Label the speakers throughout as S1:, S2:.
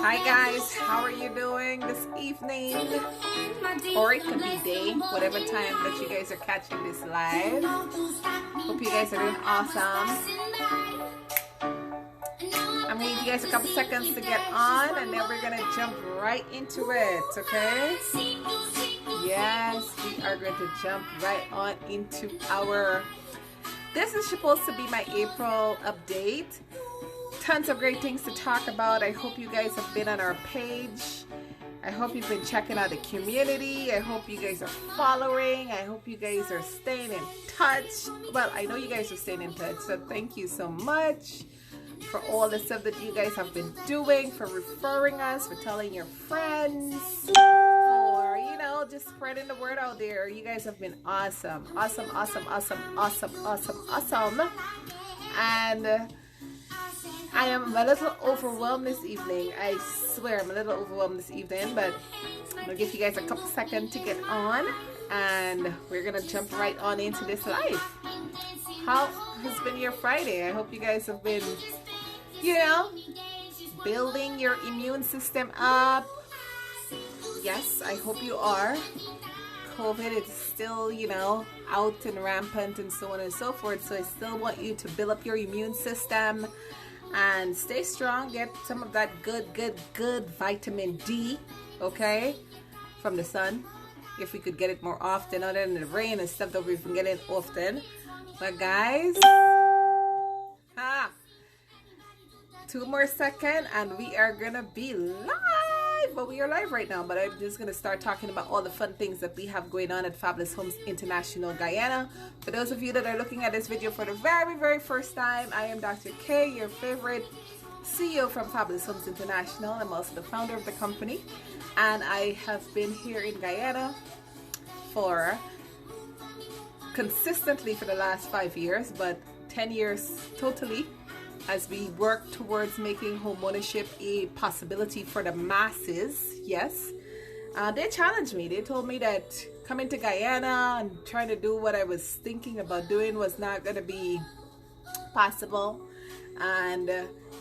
S1: Hi guys, how are you doing this evening? Or it could be day, whatever time that you guys are catching this live. Hope you guys are doing awesome. I'm going to give you guys a couple seconds to get on, and then we're going to jump right into it, okay? Yes, we are going to jump right on into our... This is supposed to be my April update. Tons of great things to talk about. I hope you guys have been on our page. I hope you've been checking out the community. I hope you guys are following. I hope you guys are staying in touch. Well, I know you guys are staying in touch, so thank you so much for all the stuff that you guys have been doing, for referring us, for telling your friends, for, you know, just spreading the word out there. You guys have been awesome. Awesome, awesome, awesome, awesome, awesome, awesome. And I am a little overwhelmed this evening. I swear I'm a little overwhelmed this evening, but I'm going to give you guys a couple seconds to get on, and we're going to jump right on into this live. How has been your Friday? I hope you guys have been, you know, building your immune system up. Yes, I hope you are. COVID is still, you know, out and rampant and so on and so forth, so I still want you to build up your immune system and stay strong. Get some of that good vitamin D, okay, from the sun, if we could get it more often, other than the rain and stuff that we've been getting often. But guys, 2 more seconds and we are gonna be live. But we are live right now, but I'm just gonna start talking about all the fun things that we have going on at Fabulous Homes International Guyana. For those of you that are looking at this video for the very first time, I am Dr. K, your favorite CEO from Fabulous Homes International. I'm also the founder of the company, and I have been here in Guyana for consistently for the last 5 years, but 10 years totally, as we work towards making homeownership a possibility for the masses. Yes, they challenged me. They told me that coming to Guyana and trying to do what I was thinking about doing was not going to be possible. And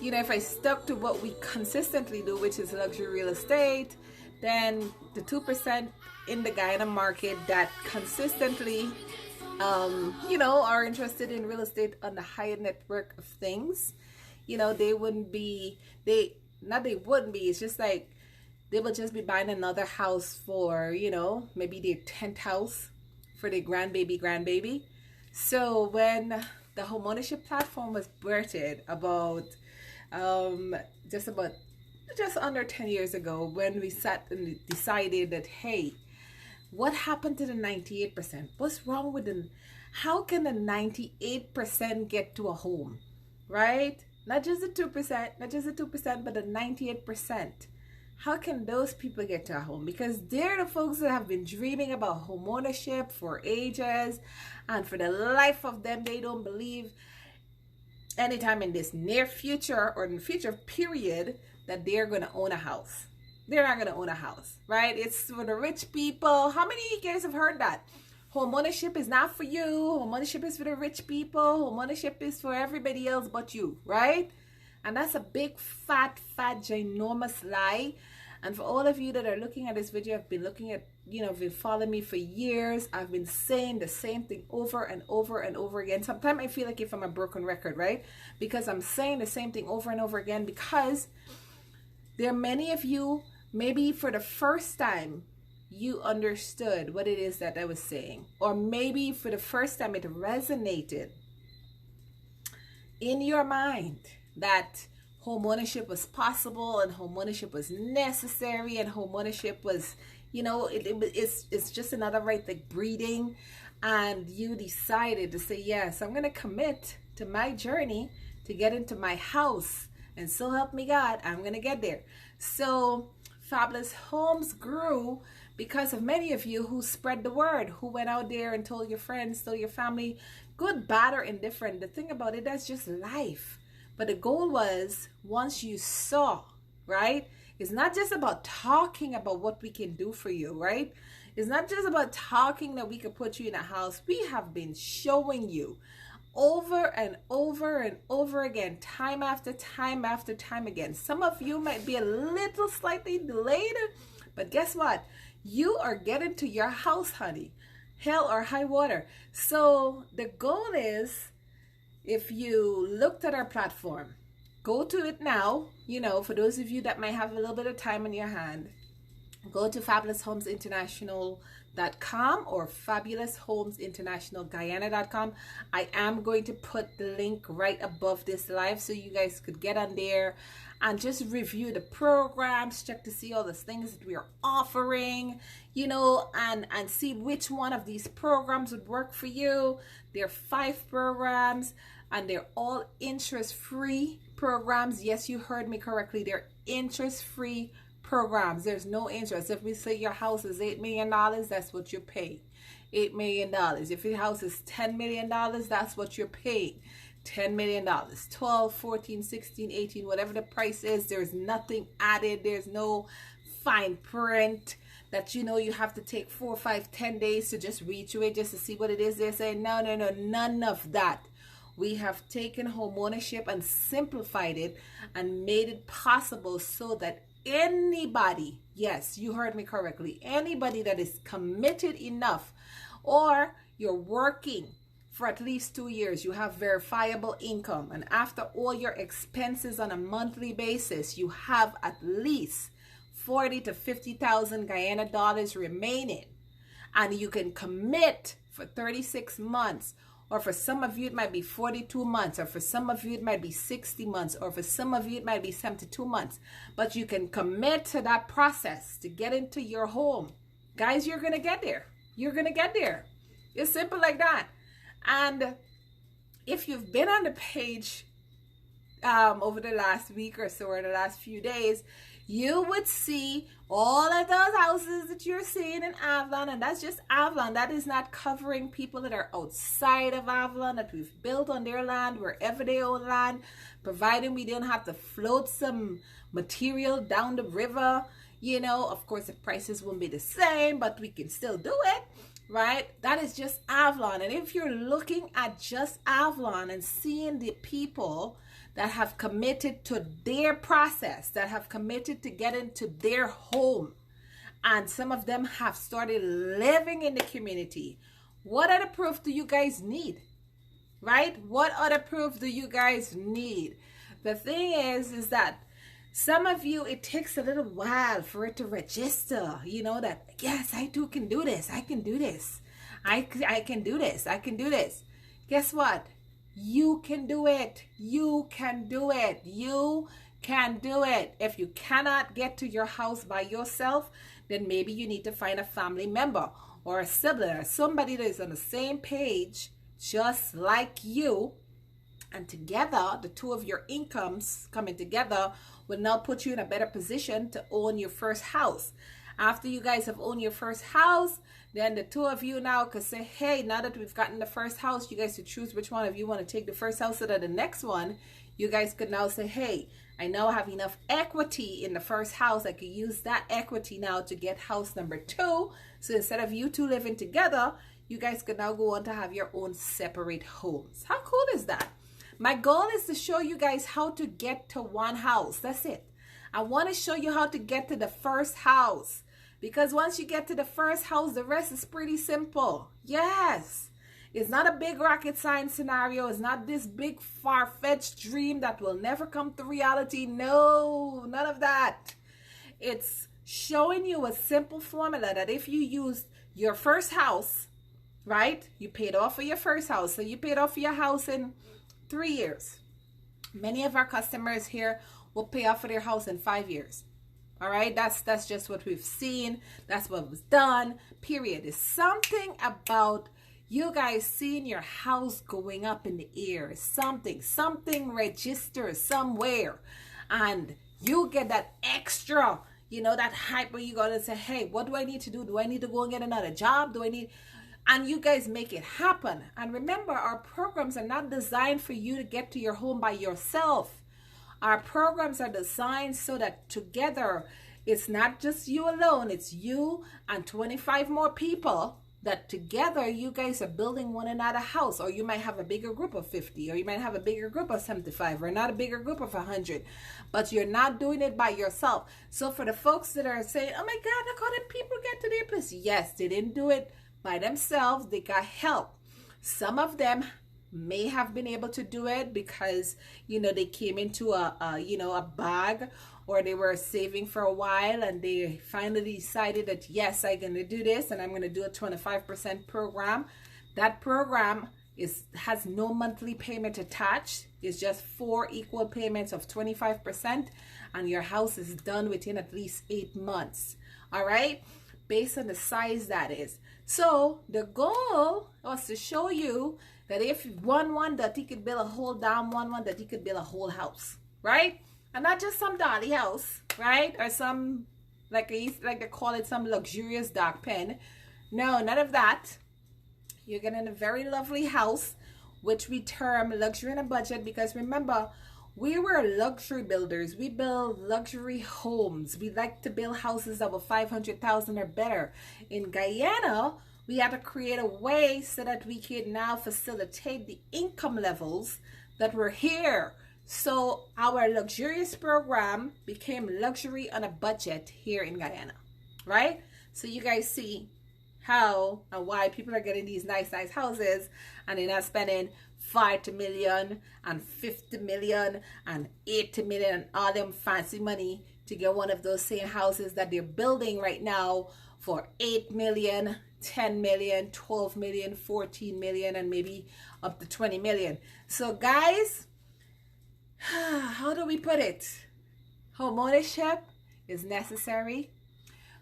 S1: you know, if I stuck to what we consistently do, which is luxury real estate, then the 2% in the Guyana market that consistently you know, are interested in real estate on the higher network of things, you know, they wouldn't be, it's just like they would just be buying another house for, you know, maybe their 10th house for their grandbaby. So when the homeownership platform was birthed about just under 10 years ago, when we sat and decided that, hey, what happened to the 98%? What's wrong with them? How can the 98% get to a home, right? Not just the 2%, but the 98%. How can those people get to a home? Because they're the folks that have been dreaming about homeownership for ages, and for the life of them, they don't believe anytime in this near future or in the future period that they're going to own a house. They're not going to own a house, right? It's for the rich people. How many of you guys have heard that? Homeownership is not for you. Homeownership is for the rich people. Homeownership is for everybody else but you, right? And that's a big, fat, ginormous lie. And for all of you that are looking at this video, I've been looking at, you know, been following me for years. I've been saying the same thing over and over and over again. Sometimes I feel like if I'm a broken record, right? Because I'm saying the same thing over and over again, because there are many of you, maybe for the first time, you understood what it is that I was saying. Or maybe for the first time it resonated in your mind that homeownership was possible and homeownership was necessary and homeownership was, you know, it's just another right, like breathing. And you decided to say, yes, I'm going to commit to my journey to get into my house. And so help me God, I'm going to get there. So Fabulous Homes grew because of many of you who spread the word, who went out there and told your friends, told your family, good, bad, or indifferent. The thing about it, that's just life. But the goal was, once you saw, right? It's not just about talking about what we can do for you, right? It's not just about talking that we can put you in a house. We have been showing you over and over and over again, time after time after time again. Some of you might be a little slightly delayed, but guess what? You are getting to your house, honey. Hell or high water. So the goal is, if you looked at our platform, go to it now. You know, for those of you that might have a little bit of time in your hand, go to fabuloushomeinternational.com or fabuloushomeinternationalguyana.com. I am going to put the link right above this live so you guys could get on there and just review the programs, check to see all the things that we are offering, you know, and see which one of these programs would work for you. There are 5 programs, and they're all interest-free programs. Yes, you heard me correctly. They're interest-free programs. There's no interest. If we say your house is $8 million, that's what you pay. $8 million. If your house is $10 million, that's what you're paying. $10 million, 12, 14, 16, 18, whatever the price is. There's nothing added. There's no fine print that, you know, you have to take 4, 5, 10 days to just read through it just to see what it is. They're saying, no, none of that. We have taken home ownership and simplified it and made it possible so that anybody, yes, you heard me correctly, anybody that is committed enough, or you're working for at least 2 years, you have verifiable income, and after all your expenses on a monthly basis, you have at least 40 to 50,000 Guyana dollars remaining, and you can commit for 36 months, or for some of you it might be 42 months, or for some of you it might be 60 months, or for some of you it might be 72 months, but you can commit to that process to get into your home. Guys, you're gonna get there. You're gonna get there. It's simple like that. And if you've been on the page over the last week or so, or the last few days, you would see all of those houses that you're seeing in Avalon, and that's just Avalon. That is not covering people that are outside of Avalon, that we've built on their land, wherever they own land, providing we don't have to float some material down the river. You know, of course, the prices won't be the same, but we can still do it. Right? That is just Avalon. And if you're looking at just Avalon and seeing the people that have committed to their process, that have committed to get into their home, and some of them have started living in the community, what other proof do you guys need? Right? What other proof do you guys need? The thing is that some of you, it takes a little while for it to register, you know, that, yes, I too can do this. I can do this. I can do this. I can do this. Guess what? You can do it. You can do it. You can do it. If you cannot get to your house by yourself, then maybe you need to find a family member or a sibling or somebody that is on the same page, just like you. And together, the two of your incomes coming together will now put you in a better position to own your first house. After you guys have owned your first house, then the two of you now could say, hey, now that we've gotten the first house, you guys should choose which one of you want to take the first house, so that the next one, you guys could now say, hey, I now have enough equity in the first house. I could use that equity now to get house number 2. So instead of you two living together, you guys could now go on to have your own separate homes. How cool is that? My goal is to show you guys how to get to one house. That's it. I want to show you how to get to the first house. Because once you get to the first house, the rest is pretty simple. Yes. It's not a big rocket science scenario. It's not this big far-fetched dream that will never come to reality. No, none of that. It's showing you a simple formula that if you use your first house, right? You paid off for your first house. So you paid off for your house in 3 years. Many of our customers here will pay off for their house in 5 years. All right, that's just what we've seen. That's what was done, period. It's something about you guys seeing your house going up in the air. Something registers somewhere, and you get that extra, you know, that hype where you go and say, hey, what do I need to do? Do I need to go and get another job? And you guys make it happen. And remember, our programs are not designed for you to get to your home by yourself. Our programs are designed so that together, it's not just you alone. It's you and 25 more people, that together you guys are building one another house, or you might have a bigger group of 50, or you might have a bigger group of 75, or not a bigger group of 100, but you're not doing it by yourself. So for the folks that are saying, oh my God, look how the people get to their place. Yes, they didn't do it by themselves. They got help. Some of them may have been able to do it because, you know, they came into a bag, or they were saving for a while and they finally decided that, yes, I'm going to do this and I'm going to do a 25% program. That program has no monthly payment attached. It's just 4 equal payments of 25%, and your house is done within at least 8 months. All right, based on the size that is. So the goal was to show you that if one that he could build a whole down, one that he could build a whole house, right? And not just some dolly house, right? Or some, like they call it, some luxurious dark pen. No, none of that. You're getting a very lovely house, which we term luxury in a budget, because remember, we were luxury builders. We build luxury homes. We like to build houses that were 500,000 or better. In Guyana, we had to create a way so that we could now facilitate the income levels that were here. So our luxurious program became luxury on a budget here in Guyana, right? So you guys see how and why people are getting these nice houses, and they're not spending 40 million and 50 million and 80 million and all them fancy money to get one of those same houses that they're building right now for 8 million, 10 million, 12 million, 14 million, and maybe up to 20 million. So guys, how do we put it? Homeownership is necessary.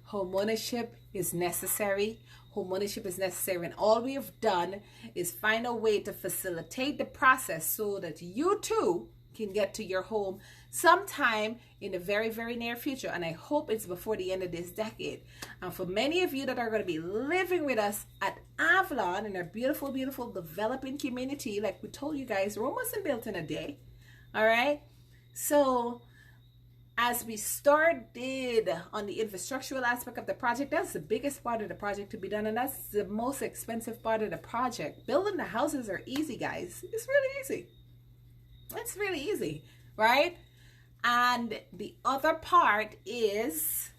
S1: Homeownership is necessary. Homeownership is necessary. And all we have done is find a way to facilitate the process so that you too can get to your home sometime in the very, very near future. And I hope it's before the end of this decade. And for many of you that are going to be living with us at Avalon in our beautiful, beautiful developing community, like we told you guys, Rome wasn't built in a day. All right. So as we started on the infrastructural aspect of the project, that's the biggest part of the project to be done. And that's the most expensive part of the project. Building the houses are easy, guys. It's really easy. It's really easy, right? And the other part is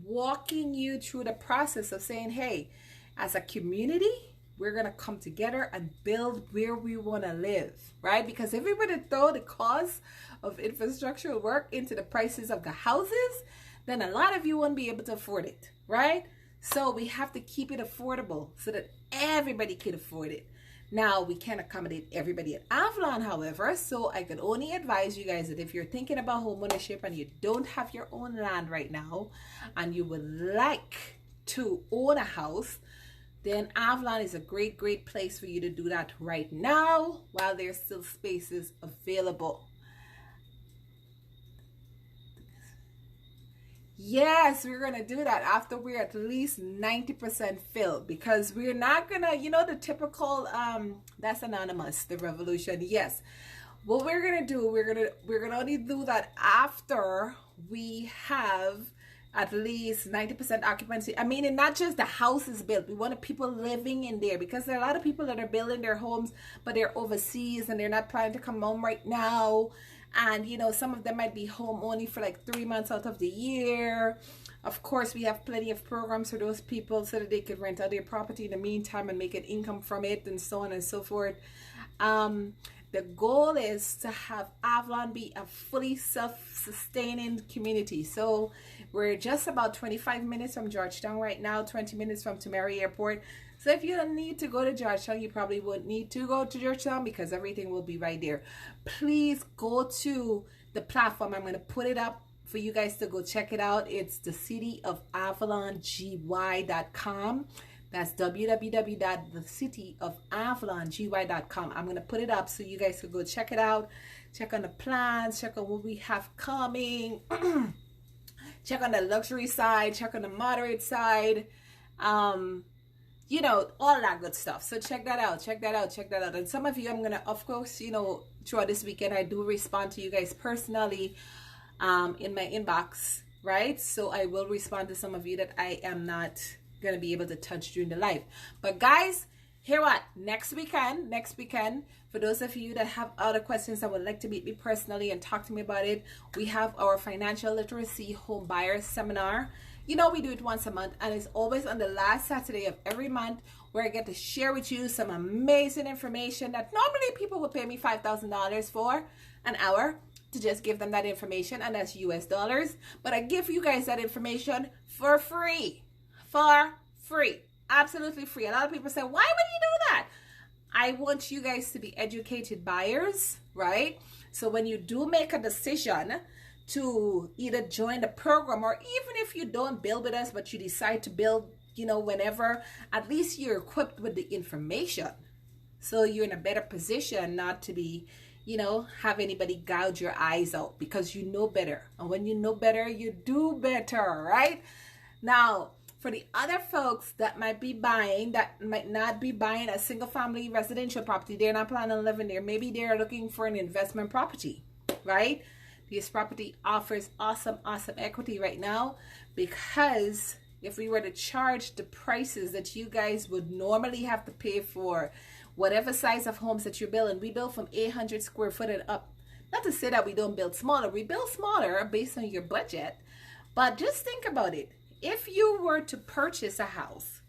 S1: walking you through the process of saying, hey, as a community, we're going to come together and build where we want to live, right? Because if we were to throw the cost of infrastructural work into the prices of the houses, then a lot of you won't be able to afford it, right? So we have to keep it affordable so that everybody can afford it. Now, we can't accommodate everybody at Avalon, however, so I could only advise you guys that if you're thinking about homeownership and you don't have your own land right now and you would like to own a house, then Avalon is a great, great place for you to do that right now while there's still spaces available. Yes, we're going to do that after we're at least 90% filled, because we're not going to, you know, the typical, that's anonymous, the revolution. Yes. What we're going to do, we're going to only do that after we have at least 90% occupancy. I mean, and not just the house is built. We want people living in there, because there are a lot of people that are building their homes, but they're overseas and they're not planning to come home right now. And, you know, some of them might be home only for like 3 months out of the year. Of course, we have plenty of programs for those people so that they could rent out their property in the meantime and make an income from it, and so on and so forth. The goal is to have Avalon be a fully self-sustaining community. So we're just about 25 minutes from Georgetown right now, 20 minutes from Tamari Airport. So if you don't need to go to Georgetown, you probably won't need to go to Georgetown, because everything will be right there. Please go to the platform. I'm going to put it up for you guys to go check it out. It's the cityofavalongy.com. That's www.thecityofavalongy.com. I'm going to put it up so you guys can go check it out. Check on the plans, check on what we have coming. Check on the luxury side, check on the moderate side. You know, all that good stuff. So check that out, check that out, check that out. And some of you, I'm going to, of course, you know, throughout this weekend, I do respond to you guys personally in my inbox, right? So I will respond to some of you that I am not going to be able to touch during the life. But guys, hear what? Next weekend, for those of you that have other questions that would like to meet me personally and talk to me about it, we have our financial literacy home buyer seminar. You know, we do it once a month, and it's always on the last Saturday of every month, where I get to share with you some amazing information that normally people would pay me $5,000 for an hour to just give them that information, and that's US dollars. But I give you guys that information for free. For free. Absolutely free. A lot of people say, why would you do that? I want you guys to be educated buyers, right? So when you do make a decision to either join the program, or even if you don't build with us, but you decide to build, you know, whenever, at least you're equipped with the information. So you're in a better position not to be, you know, have anybody gouge your eyes out, because you know better. And when you know better, you do better, right? Now, for the other folks that might be buying, that might not be buying a single family residential property, they're not planning on living there. Maybe they're looking for an investment property, right? This property offers awesome equity right now, because if we were to charge the prices that you guys would normally have to pay for whatever size of homes that you're building, we build from 800 square foot and up. Not to say that we don't build smaller. We build smaller based on your budget. But just think about it. If you were to purchase a house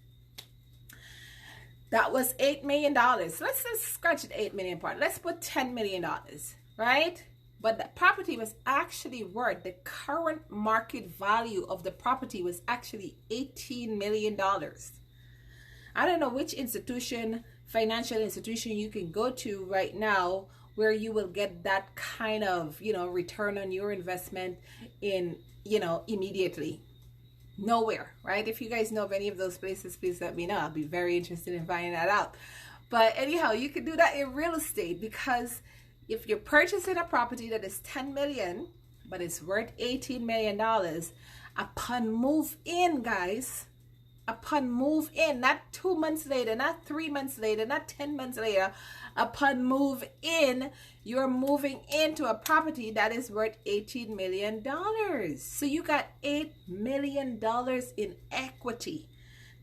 S1: that was $8 million, let's just scratch the $8 million part. Let's put $10 million, right? But the property was actually worth, the current market value of the property was actually $18 million. I don't know which institution, financial institution you can go to right now where you will get that kind of, you know, return on your investment in, you know, immediately. Nowhere, right? If you guys know of any of those places, please let me know. I'll be very interested in finding that out. But anyhow, you can do that in real estate, because if you're purchasing a property that is $10 million, but it's worth $18 million, upon move in, guys, upon move in, not 2 months later, not 3 months later, not 10 months later, upon move in, you're moving into a property that is worth $18 million. So you got $8 million in equity.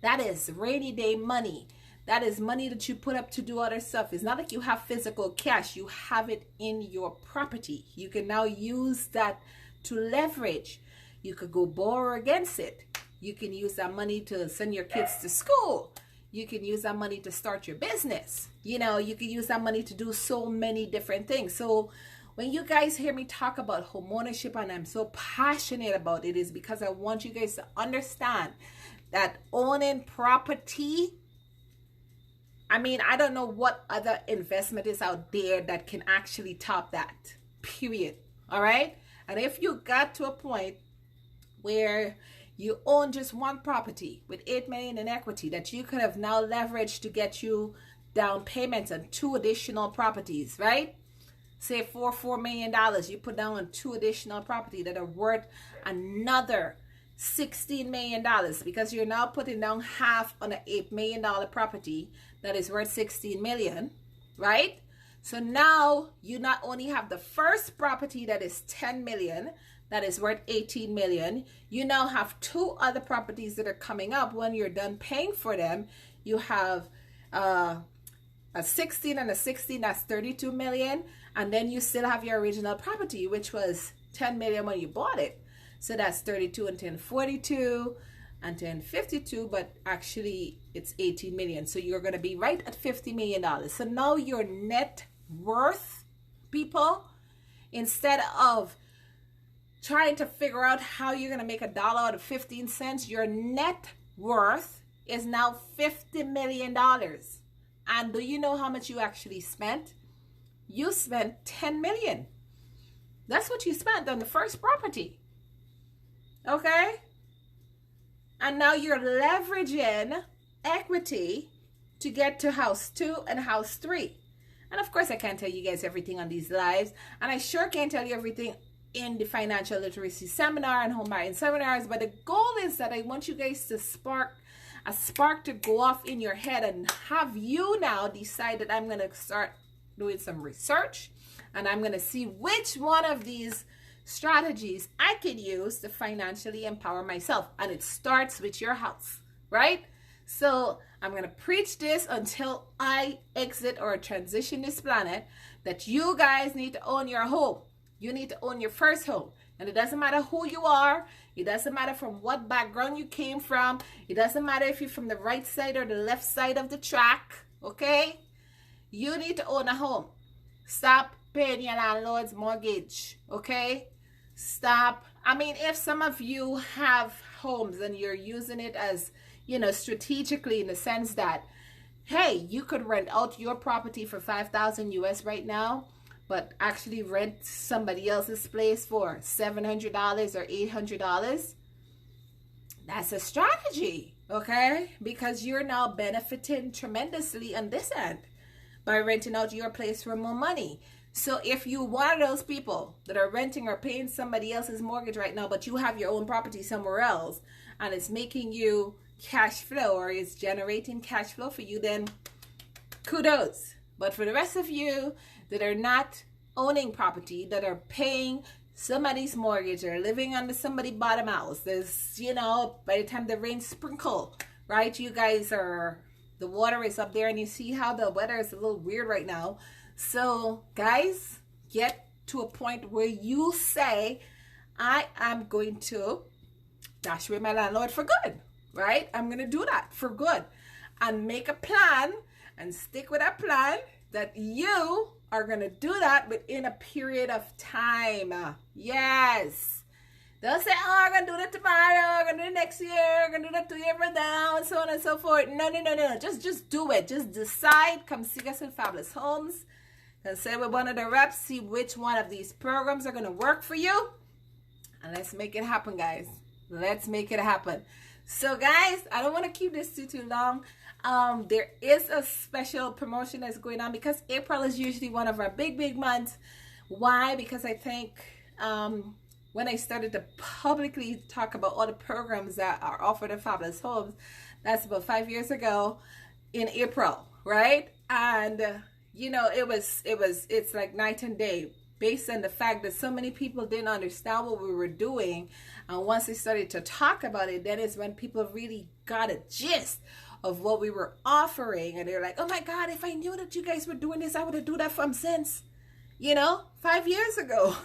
S1: That is rainy day money. That is money that you put up to do other stuff. It's not like you have physical cash. You have it in your property. You can now use that to leverage. You could go borrow against it. You can use that money to send your kids to school. You can use that money to start your business. You know, you can use that money to do so many different things. So when you guys hear me talk about home ownership, and I'm so passionate about it, is because I want you guys to understand that owning property, I mean, I don't know what other investment is out there that can actually top that, period. All right? And if you got to a point where you own just one property with $8 million in equity that you could have now leveraged to get you down payments on 2 additional properties, right? Say $4 million, you put down on 2 additional property that are worth another $16 million, because you're now putting down half on an $8 million property that is worth $16 million, right? So now you not only have the first property that is $10 million, that is worth $18 million, you now have 2 other properties that are coming up. When you're done paying for them, you have a 16 and a 16, that's $32 million. And then you still have your original property, which was $10 million when you bought it. So that's 32 and 10, 42 and 10, 52, but actually it's 18 million. So you're going to be right at $50 million. So now your net worth, people, instead of trying to figure out how you're going to make $1 out of 15 cents, your net worth is now $50 million. And do you know how much you actually spent? You spent $10 million. That's what you spent on the first property. Okay? And now you're leveraging equity to get to house 2 and house 3. And of course, I can't tell you guys everything on these lives. And I sure can't tell you everything in the financial literacy seminar and home buying seminars. But the goal is that I want you guys to spark to go off in your head and have you now decide that I'm going to start doing some research. And I'm going to see which one of these strategies I can use to financially empower myself. And it starts with your house. right? So I'm going to preach this until I exit or transition this planet, that you guys need to own your home. You need to own your first home. And it doesn't matter who you are. It doesn't matter from what background you came from. It doesn't matter if you're from the right side or the left side of the track. Okay? You need to own a home. Stop paying your landlord's mortgage. Okay? Stop. I mean, if some of you have homes and you're using it as, you know, strategically, in the sense that, hey, you could rent out your property for $5,000 US right now, but actually rent somebody else's place for $700 or $800. That's a strategy, okay? Because you're now benefiting tremendously on this end by renting out your place for more money. So if you're one of those people that are renting or paying somebody else's mortgage right now, but you have your own property somewhere else, and it's making you cash flow, or it's generating cash flow for you, then kudos. But for the rest of you that are not owning property, that are paying somebody's mortgage or living under somebody's bottom house, there's, you know, by the time the rain sprinkle, right, you guys are, the water is up there, and you see how the weather is a little weird right now. So guys, get to a point where you say, I am going to dash away my landlord for good, right? I'm going to do that for good, and make a plan and stick with that plan, that you are going to do that within a period of time. Yes. Don't say, oh, I'm going to do that tomorrow, I'm going to do it next year, I'm going to do that 2 years from now, and so on and so forth. No. Just do it. Just decide. Come see us in Fabulous Homes. And say with one of the reps, see which one of these programs are going to work for you. And let's make it happen, guys. Let's make it happen. So, guys, I don't want to keep this too long. There is a special promotion that's going on, because April is usually one of our big months. Why? Because I think when I started to publicly talk about all the programs that are offered at Fabulous Homes, that's about 5 years ago in April, right? And you know, it's like night and day, based on the fact that so many people didn't understand what we were doing. And once they started to talk about it, then is when people really got a gist of what we were offering. And they're like, oh my God, if I knew that you guys were doing this, I would have done that from since, you know, 5 years ago.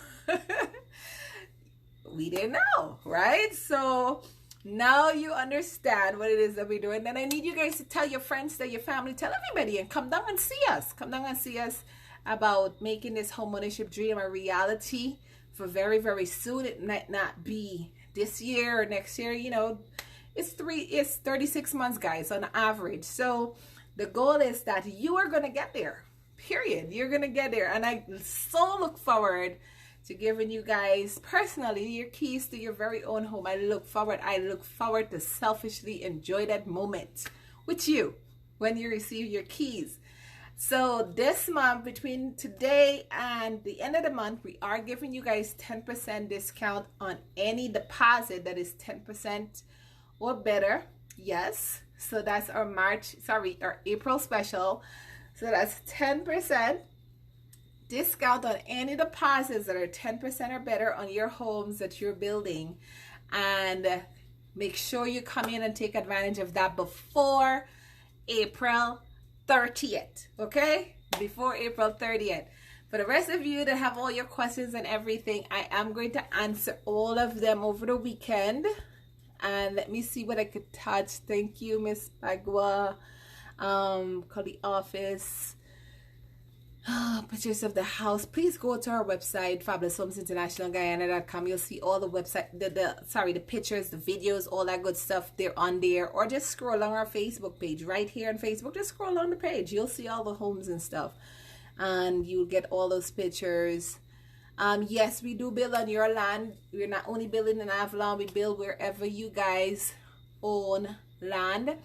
S1: We didn't know, right? So now you understand what it is that we're doing. And I need you guys to tell your friends, tell your family, tell everybody, and come down and see us. Come down and see us about making this homeownership dream a reality for very soon. It might not be this year or next year. You know, it's 36 months, guys, on average. So the goal is that you are going to get there, period. You're going to get there. And I so look forward to giving you guys personally your keys to your very own home. I look forward to selfishly enjoy that moment with you when you receive your keys. So this month, between today and the end of the month, we are giving you guys 10% discount on any deposit that is 10% or better. Yes. So that's our April special. So that's 10% discount on any deposits that are 10% or better on your homes that you're building. And make sure you come in and take advantage of that before April 30th, okay? Before April 30th. For the rest of you that have all your questions and everything, I am going to answer all of them over the weekend. And let me see what I could touch. Thank you, Miss Bagua. Call the office. Pictures of the house. Please go to our website, fabuloushomesinterntional.guyana.com. You'll see all the website, the pictures, the videos, all that good stuff. They're on there. Or just scroll along our Facebook page right here on Facebook. Just scroll on the page. You'll see all the homes and stuff, and you'll get all those pictures. Yes, we do build on your land. We're not only building in Avalon. We build wherever you guys own land.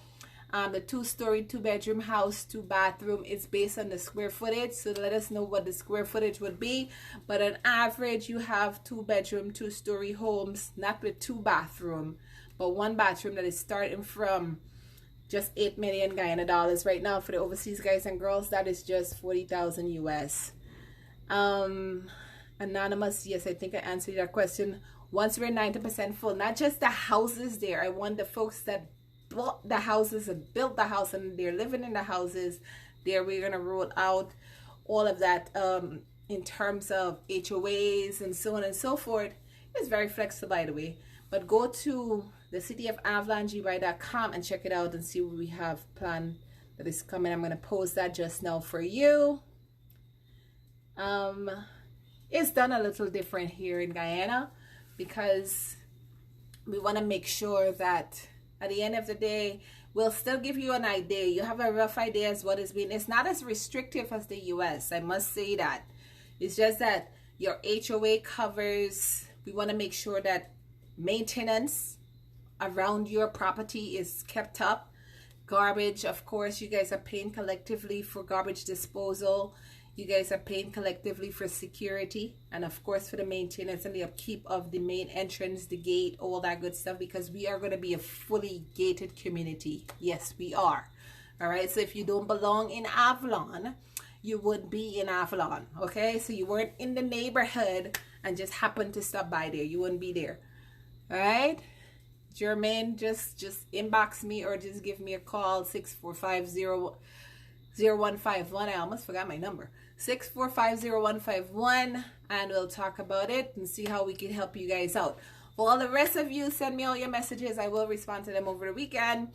S1: The 2-story, 2-bedroom house, 2-bathroom is based on the square footage. So let us know what the square footage would be. But on average, you have 2-bedroom, 2-story homes, not with 2-bathroom, but 1 bathroom that is starting from just 8 million Guyana dollars right now. For the overseas guys and girls, that is just 40,000 US. Anonymous, yes, I think I answered your question. Once we're 90% full, not just the houses there. I want the folks that bought the houses and built the house and they're living in the houses, there we're going to roll out all of that in terms of HOAs and so on and so forth. It's very flexible, by the way. But go to the city of Avalon, GY.com, and check it out and see what we have planned that is coming. I'm going to post that just now for you. It's done a little different here in Guyana because we want to make sure that at the end of the day, we'll still give you an idea. You have a rough idea as what it's been. It's not as restrictive as the US, I must say that. It's just that your HOA covers, we want to make sure that maintenance around your property is kept up. Garbage, of course, you guys are paying collectively for garbage disposal. You guys are paying collectively for security, and of course for the maintenance and the upkeep of the main entrance, the gate, all that good stuff, because we are going to be a fully gated community. Yes, we are. All right, so if you don't belong in Avalon, you would be in Avalon. Okay, so you weren't in the neighborhood and just happened to stop by there, you wouldn't be there. All right, Jermaine, just inbox me or just give me a call, 645-0151. I almost forgot my number, 645-0151, and we'll talk about it and see how we can help you guys out. For all the rest of you, send me all your messages. I will respond to them over the weekend.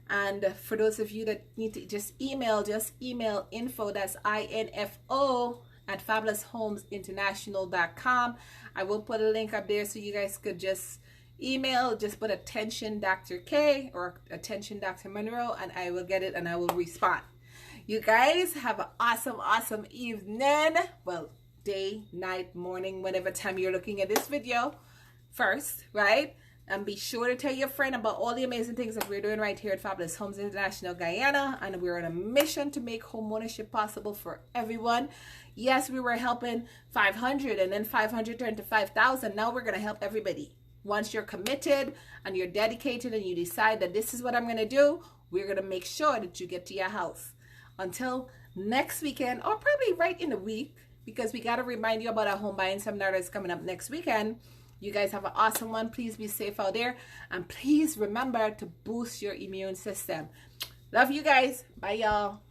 S1: And for those of you that need to just email info, that's INFO at fabuloushomesinternational.com. I will put a link up there so you guys could just email, just put attention Dr. K or attention Dr. Monroe, and I will get it and I will respond. You guys have an awesome evening. Well, day, night, morning, whatever time you're looking at this video first, right? And be sure to tell your friend about all the amazing things that we're doing right here at Fabulous Homes International Guyana. And we're on a mission to make home ownership possible for everyone. Yes, we were helping 500 and then 500 turned to 5,000. Now we're going to help everybody. Once you're committed and you're dedicated and you decide that this is what I'm going to do, we're going to make sure that you get to your house. Until next weekend, or probably right in the week, because we got to remind you about our home buying seminar that's coming up next weekend. You guys have an awesome one. Please be safe out there. And please remember to boost your immune system. Love you guys. Bye, y'all.